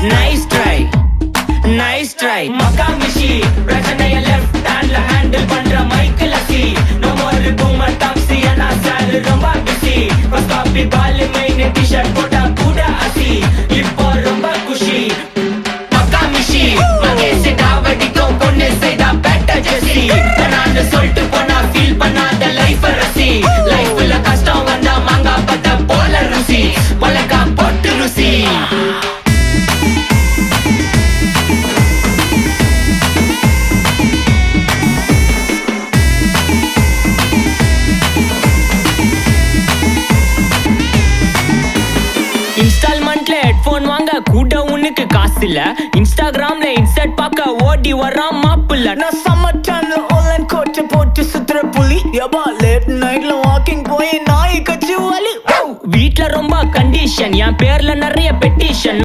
nice try, nice try. Makamishi, பிரச்சனைய left handல handle பண்ற Michael அசி. No more boomer taxi and sir ரொம்ப busy. First copy ball main t-shirt போட்டா கூட அசி. இப்போ ரொம்ப குஷி. Makamishi, மகேஷ் டாவடிக்கும் பொண்ணு செய்தா better ஜெசி. நான் சொல்லிட்டு போனா feel பண்ணாத life ரசி. லைஃப்ல கஷ்டம் வந்தா மாங்கா பத்த போல ருசி. மலக்கா போட்டு ருசி. இன்ஸ்டால்மெண்ட்ல ஹெட்போன் வாங்க கூட உனக்கு காசு இல்ல. இன்ஸ்டாகிராம்ல இன்ஸ்டன்ட் பார்க்க ஓடி வரான் மாப்பிள்ள. நான் சம்மர் டைம்ல ஆன்லைன் கோட்டை போட்டு சுத்துற புலி. யபா லேட் நைட்ல வாக்கிங் போய் நாய் கச்சி வலி. வீட்ல ரொம்ப கண்டிஷன், என் பேர்ல நிறைய பெட்டிஷன்.